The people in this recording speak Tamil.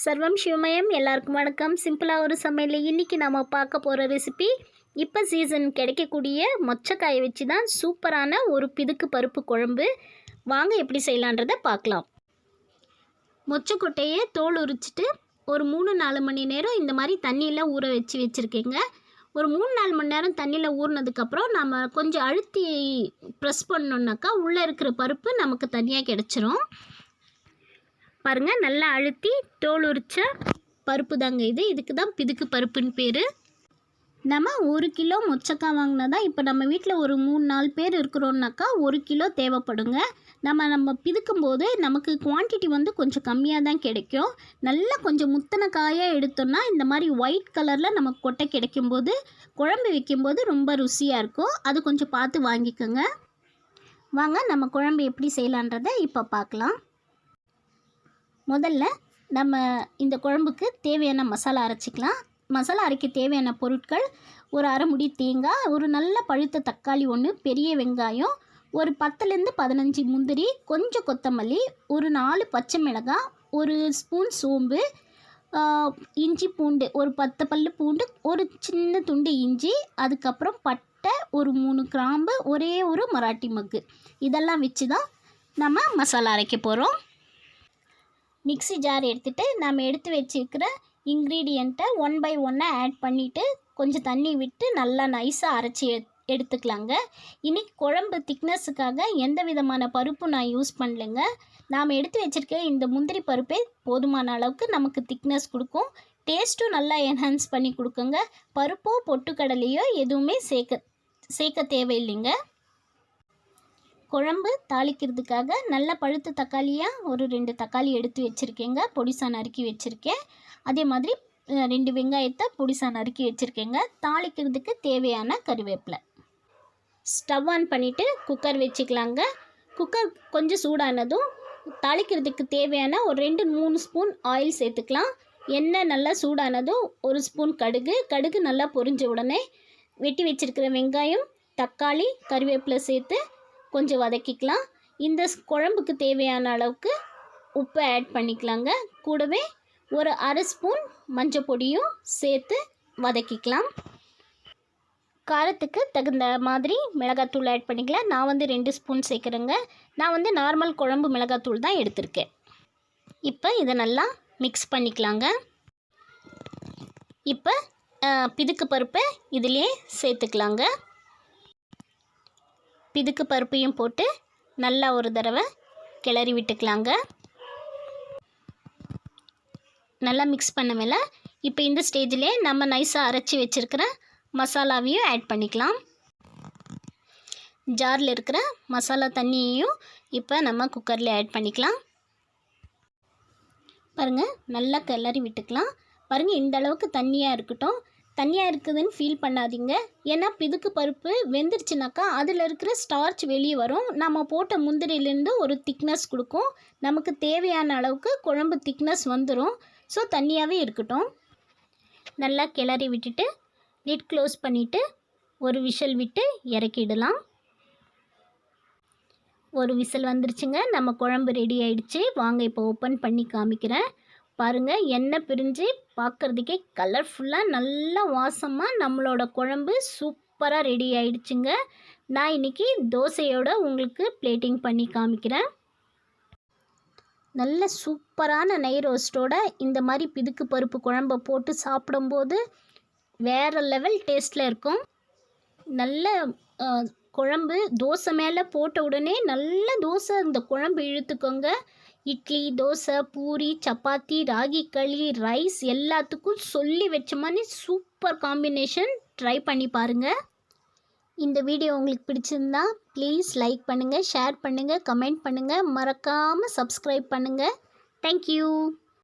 சர்வம் சிவமயம். எல்லாருக்கும் வணக்கம். சிம்பிளாக ஒரு சமையல். இன்றைக்கி நம்ம பார்க்க போகிற ரெசிபி இப்போ சீசன் கிடைக்கக்கூடிய மொச்சக்காயை வச்சு தான் சூப்பரான ஒரு பிதுக்கு பருப்பு குழம்பு. வாங்க எப்படி செய்யலான்றதை பார்க்கலாம். மொச்சக்கொட்டையை தோல் உரிச்சிட்டு ஒரு 3-4 மணி நேரம் இந்த மாதிரி தண்ணியில் ஊற வச்சுருக்கேங்க. ஒரு 3-4 மணி நேரம் தண்ணியில் ஊறினதுக்கப்புறம் நம்ம கொஞ்சம் அழுத்தி ப்ரெஸ் பண்ணோன்னாக்கா உள்ளே இருக்கிற பருப்பு நமக்கு தனியாக கிடச்சிரும். பாருங்கள், நல்லா அழுத்தி தோல் உரிச்ச பருப்பு தாங்க இது. இதுக்கு தான் பிதுக்கு பருப்புன்னு பேர். நம்ம 1 கிலோ மொச்சக்காய் வாங்கினா தான் இப்போ நம்ம வீட்டில் ஒரு 3-4 பேர் இருக்கிறோன்னாக்கா 1 கிலோ தேவைப்படுங்க. நம்ம பிதுக்கும் போது நமக்கு குவான்டிட்டி வந்து கொஞ்சம் கம்மியாக தான் கிடைக்கும். நல்லா கொஞ்சம் முத்தின காயாக எடுத்தோம்னா இந்த மாதிரி ஒயிட் கலரில் நமக்கு கொட்டை கிடைக்கும்போது குழம்பு வைக்கும்போது ரொம்ப ருசியாக இருக்கும். அது கொஞ்சம் பார்த்து வாங்கிக்கோங்க. வாங்க நம்ம குழம்பு எப்படி செய்யலான்றதை இப்போ பார்க்கலாம். முதல்ல நம்ம இந்த குழம்புக்கு தேவையான மசாலா அரைச்சிக்கலாம். மசாலா அரைக்க தேவையான பொருட்கள்: ஒரு அரை முடி தேங்காய், ஒரு நல்ல பழுத்த தக்காளி 1, பெரிய வெங்காயம், ஒரு 10-15 முந்திரி, கொஞ்சம் கொத்தமல்லி, ஒரு 4 பச்சை மிளகாய், ஒரு ஸ்பூன் சோம்பு, இஞ்சி பூண்டு ஒரு 10 பல்லு பூண்டு, ஒரு சின்ன துண்டு இஞ்சி, அதுக்கப்புறம் பட்டை, ஒரு 3 கிராம்பு, ஒரே ஒரு மராட்டி மக்கு. இதெல்லாம் வச்சு தான் நம்ம மசாலா அரைக்க போகிறோம். மிக்ஸி ஜார் எடுத்துகிட்டு நம்ம எடுத்து வச்சுருக்கிற இன்க்ரீடியண்ட்டை 1 by 1 ஆட் பண்ணிவிட்டு கொஞ்சம் தண்ணி விட்டு நல்லா நைஸாக அரைச்சி எடுத்துக்கலாங்க. இன்றைக்கி குழம்பு திக்னஸுக்காக எந்த விதமான பருப்பும் நான் யூஸ் பண்ணலைங்க. நாம் எடுத்து வச்சுருக்க இந்த முந்திரி பருப்பே போதுமான அளவுக்கு நமக்கு திக்னஸ் கொடுக்கும். டேஸ்ட்டும் நல்லா என்ஹான்ஸ் பண்ணி கொடுக்குங்க. பருப்போ பொட்டுக்கடலையோ எதுவுமே சேர்க்க தேவையில்லைங்க. குழம்பு தாளிக்கிறதுக்காக நல்ல பழுத்த தக்காளியாக ஒரு 2 தக்காளி எடுத்து வச்சுருக்கேங்க. பொடிசா நறுக்கி வச்சுருக்கேன். அதே மாதிரி 2 வெங்காயத்தை பொடிசா நறுக்கி வச்சுருக்கேங்க. தாளிக்கிறதுக்கு தேவையான கறிவேப்பிலை. ஸ்டவ் ஆன் பண்ணிவிட்டு குக்கர் வச்சுக்கலாங்க. குக்கர் கொஞ்சம் சூடானதும் தாளிக்கிறதுக்கு தேவையான ஒரு 2-3 ஸ்பூன் ஆயில் சேர்த்துக்கலாம். எண்ணெய் நல்லா சூடானதும் 1 ஸ்பூன் கடுகு நல்லா பொரிஞ்ச உடனே வெட்டி வச்சுருக்கிற வெங்காயம், தக்காளி, கறிவேப்பிலை சேர்த்து கொஞ்சம் வதக்கிக்கலாம். இந்த குழம்புக்கு தேவையான அளவுக்கு உப்பு ஆட் பண்ணிக்கலாங்க. கூடவே ஒரு அரை ஸ்பூன் மஞ்சள் பொடியும் சேர்த்து வதக்கிக்கலாம். காரத்துக்கு தகுந்த மாதிரி மிளகாத்தூள் ஆட் பண்ணிக்கலாம். நான் வந்து 2 ஸ்பூன் சேர்க்குறேங்க. நான் வந்து நார்மல் குழம்பு மிளகாத்தூள் தான் எடுத்திருக்கேன். இப்போ இதை நல்லா மிக்ஸ் பண்ணிக்கலாங்க. இப்போ பிதுக்கு பருப்பை இதிலே சேர்த்துக்கலாங்க. பிதுக்கு பருப்பையும் போட்டு நல்லா ஒரு தடவை கிளறி விட்டுக்கலாங்க. நல்லா மிக்ஸ் பண்ண மேலே இப்போ இந்த ஸ்டேஜிலே நம்ம நைஸாக அரைச்சி வச்சுருக்கிற மசாலாவையும் ஆட் பண்ணிக்கலாம். ஜாரில் இருக்கிற மசாலா தண்ணியையும் இப்போ நம்ம குக்கரில் ஆட் பண்ணிக்கலாம். பாருங்கள், நல்லா கிளறி விட்டுக்கலாம். பாருங்கள், இந்த அளவுக்கு தண்ணியாக இருக்கட்டும். தண்ணியாக இருக்குதுன்னு ஃபீல் பண்ணாதீங்க. ஏன்னா பிதுக்கு பருப்பு வெந்துருச்சுனாக்கா அதில் இருக்கிற ஸ்டார்ச் வெளியே வரும். நம்ம போட்ட முந்திரிலேருந்து ஒரு திக்னஸ் கொடுக்கும். நமக்கு தேவையான அளவுக்கு குழம்பு திக்னஸ் வந்துடும். ஸோ தண்ணியாகவே இருக்கட்டும். நல்லா கிளறி விட்டுட்டு லிட் க்ளோஸ் பண்ணிவிட்டு ஒரு விசில் விட்டு இறக்கிடலாம். ஒரு விசில் வந்துருச்சுங்க. நம்ம குழம்பு ரெடி ஆகிடுச்சு. வாங்க இப்போ ஓப்பன் பண்ணி காமிக்கிறேன். பாருங்கள், எண்ணெய் பிரிஞ்சு பார்க்குறதுக்கே கலர்ஃபுல்லாக நல்லா வாசமாக நம்மளோட குழம்பு சூப்பராக ரெடி ஆகிடுச்சுங்க. நான் இன்றைக்கி தோசையோடு உங்களுக்கு பிளேட்டிங் பண்ணி காமிக்கிறேன். நல்ல சூப்பரான நெய் ரோஸ்ட்டோட இந்த மாதிரி பிதுக்கு பருப்பு குழம்பை போட்டு சாப்பிடும்போது வேறு லெவல் டேஸ்ட்டில் இருக்கும். நல்ல குழம்பு தோசை மேலே போட்ட உடனே நல்ல தோசை இந்த குழம்பு இழுத்துக்கோங்க. இட்லி, தோசை, பூரி, சப்பாத்தி, ராகி களி, ரைஸ் எல்லாத்துக்கும் சொல்லி வச்ச மாதிரி சூப்பர் காம்பினேஷன். ட்ரை பண்ணி பாருங்கள். இந்த வீடியோ உங்களுக்கு பிடிச்சிருந்தா ப்ளீஸ் லைக் பண்ணுங்கள், ஷேர் பண்ணுங்கள், கமெண்ட் பண்ணுங்கள், மறக்காமல் சப்ஸ்கிரைப் பண்ணுங்கள். தேங்க்யூ.